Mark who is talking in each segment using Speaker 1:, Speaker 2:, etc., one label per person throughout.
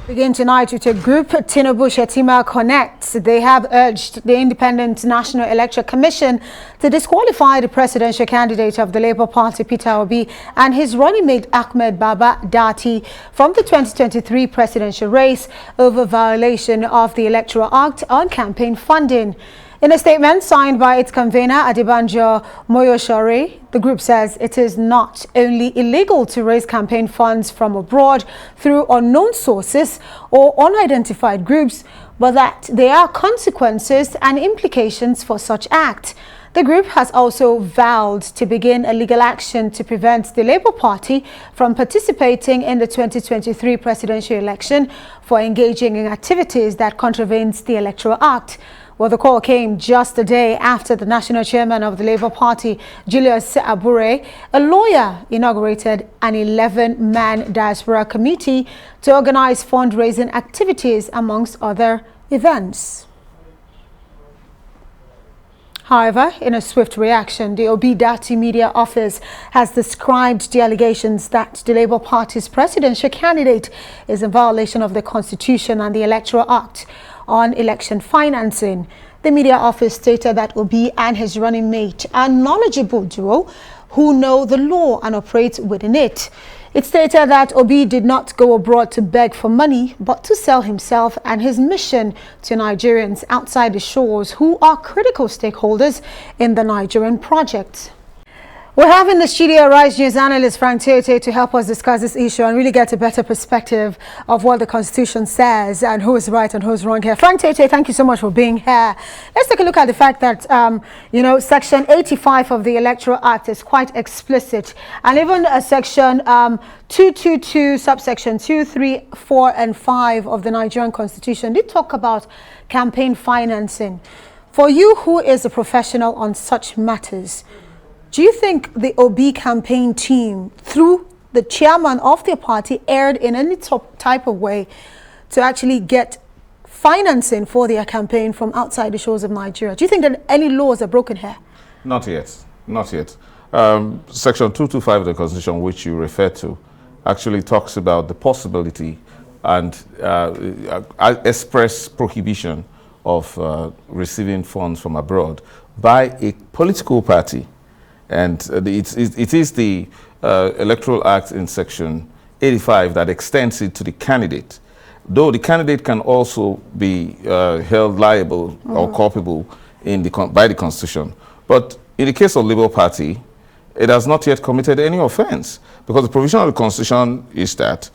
Speaker 1: Begin tonight with a group, Tinubu Shetima Connect. They have urged the Independent National Electoral Commission to disqualify the presidential candidate of the Labour Party, Peter Obi, and his running mate Ahmed Baba Dati from the 2023 presidential race over violation of the Electoral Act on campaign funding. In a statement signed by its convener, Adebanjo Moyoshore, the group says it is not only illegal to raise campaign funds from abroad through unknown sources or unidentified groups, but that there are consequences and implications for such act. The group has also vowed to begin a legal action to prevent the Labour Party from participating in the 2023 presidential election for engaging in activities that contravenes the Electoral Act. Well, the call came just a day after the national chairman of the Labour Party, Julius Abure, a lawyer, inaugurated an 11-man diaspora committee to organize fundraising activities amongst other events. However, in a swift reaction, the Obi Dati media office has described the allegations that the Labour Party's presidential candidate is in violation of the Constitution and the Electoral Act on election financing. The media office stated that Obi and his running mate are knowledgeable duo who know the law and operate within it. It stated that Obi did not go abroad to beg for money, but to sell himself and his mission to Nigerians outside the shores who are critical stakeholders in the Nigerian project. We're having the studio Rise News analyst Frank Tietie to help us discuss this issue and really get a better perspective of what the Constitution says and who is right and who is wrong here. Frank Tietie, thank you so much for being here. Let's take a look at the fact that, Section 85 of the Electoral Act is quite explicit. And even Section 222, subsection 2, 3, 4, and 5 of the Nigerian Constitution did talk about campaign financing. For you, who is a professional on such matters, do you think the Obi campaign team, through the chairman of their party, erred in any type of way to actually get financing for their campaign from outside the shores of Nigeria? Do you think that any laws are broken here?
Speaker 2: Not yet. Not yet. Section 225 of the Constitution, which you refer to, actually talks about the possibility and express prohibition of receiving funds from abroad by a political party. And it is the Electoral Act in Section 85 that extends it to the candidate, though the candidate can also be held liable or culpable by the Constitution. But in the case of Labour Party, it has not yet committed any offense, because the provision of the Constitution is that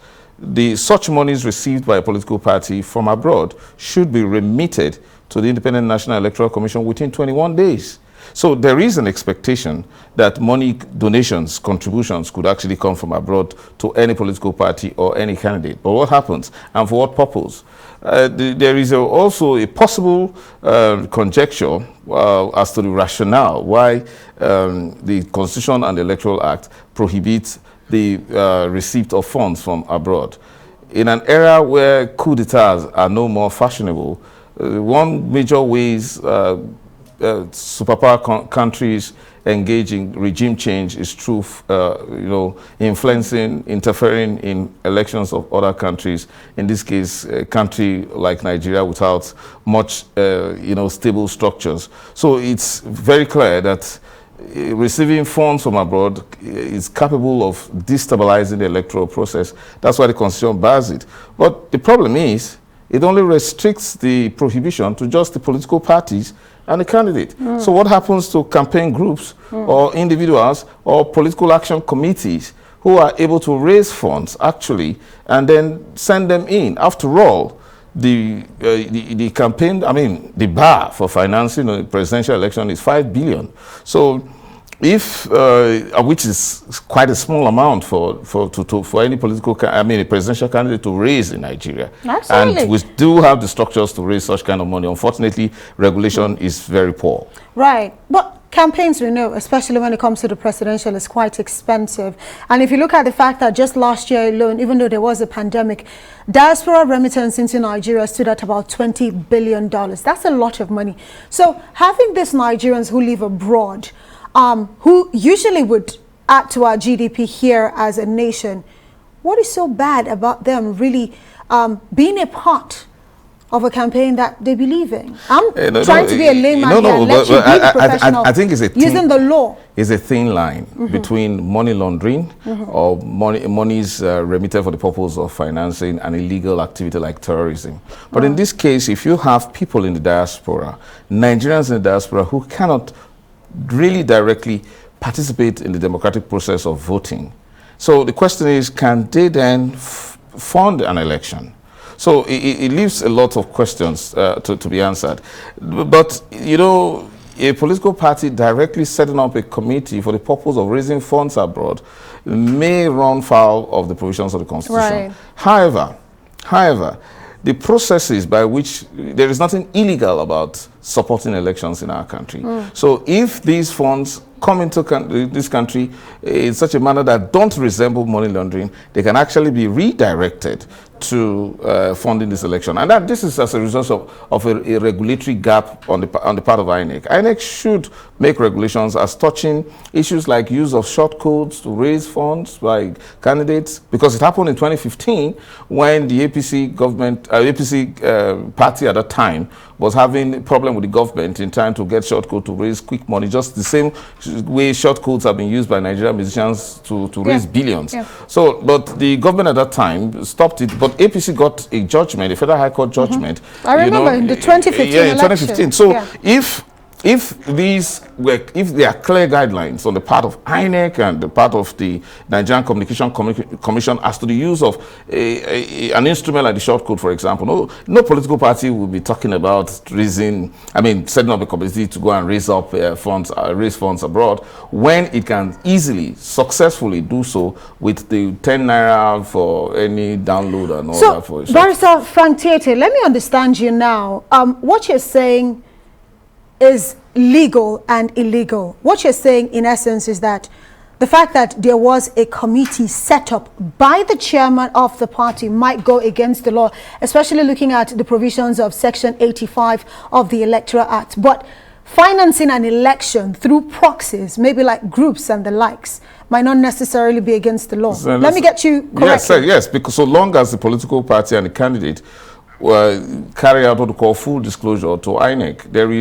Speaker 2: such monies received by a political party from abroad should be remitted to the Independent National Electoral Commission within 21 days. So there is an expectation that money donations, contributions could actually come from abroad to any political party or any candidate. But what happens and for what purpose? There is also a possible conjecture as to the rationale why the Constitution and the Electoral Act prohibits the receipt of funds from abroad. In an era where coup d'etats are no more fashionable, one major ways superpower countries engage in regime change is through, influencing, interfering in elections of other countries. In this case, a country like Nigeria without much, stable structures. So it's very clear that receiving funds from abroad is capable of destabilizing the electoral process. That's why the Constitution bars it. But the problem is, it only restricts the prohibition to just the political parties and the candidate. So what happens to campaign groups or individuals or political action committees who are able to raise funds actually and then send them in? After all, the campaign, the bar for financing a presidential election is 5 billion. So if, which is quite a small amount for any political, a presidential candidate to raise in Nigeria.
Speaker 1: Absolutely.
Speaker 2: And we do have the structures to raise such kind of money. Unfortunately, regulation is very poor.
Speaker 1: Right. But campaigns, we know, especially when it comes to the presidential, is quite expensive. And if you look at the fact that just last year alone, even though there was a pandemic, diaspora remittance into Nigeria stood at about $20 billion. That's a lot of money. So having these Nigerians who live abroad, who usually would add to our GDP here as a nation, what is so bad about them really being a part of a campaign that they believe in? I'm trying to be a layman here and let you be the professional.
Speaker 2: I think it's
Speaker 1: using the law.
Speaker 2: It's a thin line between money laundering or monies remitted for the purpose of financing an illegal activity like terrorism. But in this case, if you have people in the diaspora, Nigerians in the diaspora who cannot really directly participate in the democratic process of voting, so the question is, can they then fund an election? So it leaves a lot of questions to be answered. But, you know, a political party directly setting up a committee for the purpose of raising funds abroad may run foul of the provisions of the Constitution. Right. However, the processes by which there is nothing illegal about supporting elections in our country. So if these funds come into this country in such a manner that don't resemble money laundering, they can actually be redirected to funding this election. And that this is as a result of a regulatory gap on the part of INEC. INEC should make regulations as touching issues like use of short codes to raise funds by candidates, because it happened in 2015 when the APC government, APC party at that time was having a problem with the government in trying to get short code to raise quick money, just the same way short codes have been used by Nigerian musicians to raise billions. So, but the government at that time stopped it, but APC got a judgment, a federal high court judgment.
Speaker 1: I remember in the 2015
Speaker 2: in
Speaker 1: election.
Speaker 2: 2015. So if there are clear guidelines on the part of INEC and the part of the Nigerian Communication Commission as to the use of an instrument like the short code, for example, no political party will be talking about setting up a committee to go and raise funds abroad, when it can easily, successfully do so with the 10 naira for any download and all that. For
Speaker 1: Barrister Frank Tietie, let me understand you now. What you're saying is legal and illegal. What you're saying in essence is that the fact that there was a committee set up by the chairman of the party might go against the law, especially looking at the provisions of Section 85 of the Electoral Act. But financing an election through proxies, maybe like groups and the likes, might not necessarily be against the law. So let me get you correct.
Speaker 2: Yes, because so long as the political party and the candidate carry out what we call full disclosure to INEC. There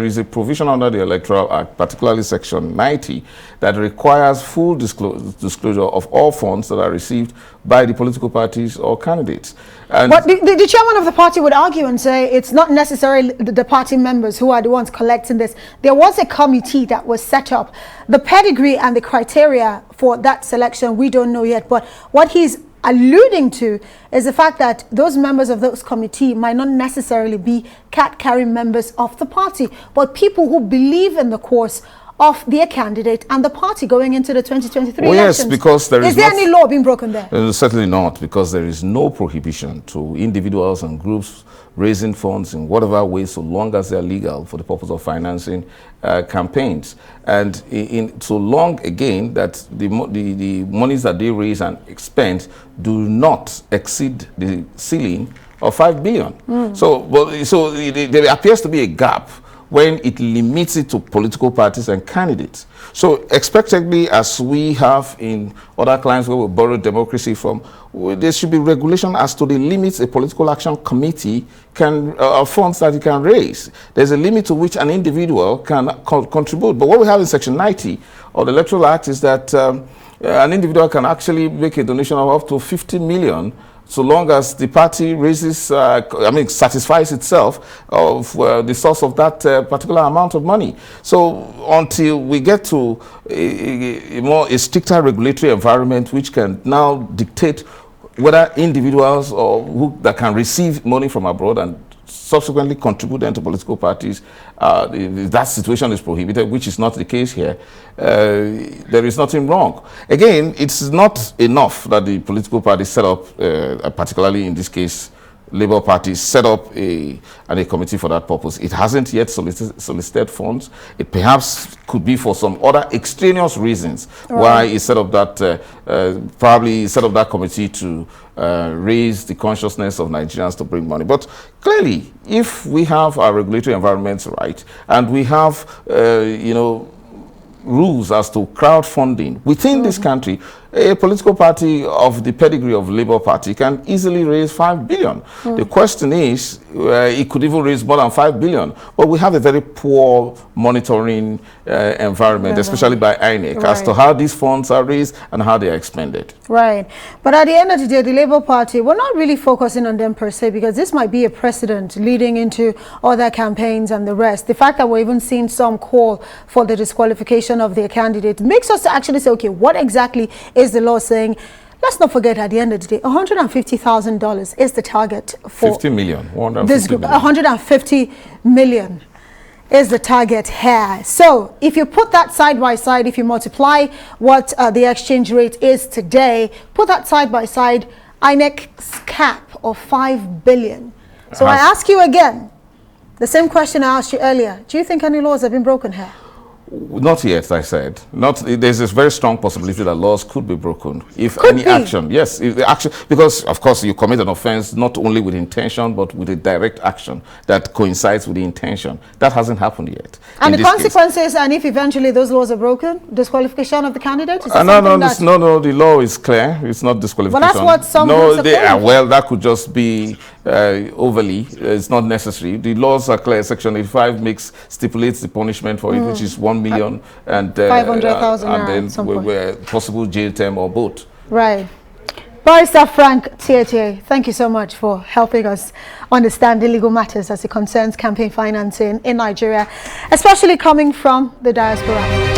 Speaker 2: is a provision under the Electoral Act, particularly Section 90, that requires full disclosure of all funds that are received by the political parties or candidates. And
Speaker 1: but the chairman of the party would argue and say it's not necessarily the party members who are the ones collecting this. There was a committee that was set up. The pedigree and the criteria for that selection, we don't know yet. But what he's alluding to is the fact that those members of those committee might not necessarily be card-carrying members of the party, but people who believe in the course of their candidate and the party going into the 2023 elections.
Speaker 2: Yes, because is
Speaker 1: there any law being broken there?
Speaker 2: Certainly not, because there is no prohibition to individuals and groups raising funds in whatever way, so long as they are legal for the purpose of financing campaigns. And so long, again, that the monies that they raise and expend do not exceed the ceiling of 5 billion. So there appears to be a gap when it limits it to political parties and candidates. So expectedly, as we have in other clients where we borrow democracy from, there should be regulation as to the limits a political action committee can, funds that it can raise. There's a limit to which an individual can contribute. But what we have in Section 90 of the Electoral Act is that an individual can actually make a donation of up to 50 million so long as the party raises, satisfies itself of the source of that particular amount of money. So until we get to a stricter regulatory environment which can now dictate whether individuals or that can receive money from abroad and subsequently contribute them to political parties, if that situation is prohibited, which is not the case here, there is nothing wrong. Again, it's not enough that the political party set up, particularly in this case, Labour Party set up a committee for that purpose. It hasn't yet solicited funds. It perhaps could be for some other extraneous reasons why it set up that, probably set up that committee to raise the consciousness of Nigerians to bring money. But clearly, if we have our regulatory environments right, and we have, rules as to crowdfunding within this country, a political party of the pedigree of Labour Party can easily raise 5 billion. The question is, it could even raise more than 5 billion. But we have a very poor monitoring environment, especially by INEC, as to how these funds are raised and how they are expended.
Speaker 1: Right. But at the end of the day, the Labour Party, we're not really focusing on them per se, because this might be a precedent leading into other campaigns and the rest. The fact that we're even seeing some call for the disqualification of their candidate makes us actually say, okay, what exactly is the law saying? Let's not forget, at the end of the day, $150,000 is the target for
Speaker 2: 50 million.
Speaker 1: this group. 150 million is the target here. So if you put that side by side, if you multiply what the exchange rate is today, put that side by side, INEC's cap of 5 billion. So I ask you again, the same question I asked you earlier. Do you think any laws have been broken here?
Speaker 2: Not yet, I said. There's this very strong possibility that laws could be broken if action. Yes, if the action, because of course you commit an offense not only with intention but with a direct action that coincides with the intention. That hasn't happened yet.
Speaker 1: And the consequences, and if eventually those laws are broken, disqualification of the candidate?
Speaker 2: No, the law is clear. It's not disqualification.
Speaker 1: Well, that's what some groups are saying.
Speaker 2: Well, that could just be overly. It's not necessary. The laws are clear. Section 85 stipulates the punishment for it, which is 1 million and
Speaker 1: 500,000
Speaker 2: and then possible jail term or both.
Speaker 1: Right. Barrister Frank Tietie, thank you so much for helping us understand the legal matters as it concerns campaign financing in Nigeria, especially coming from the diaspora.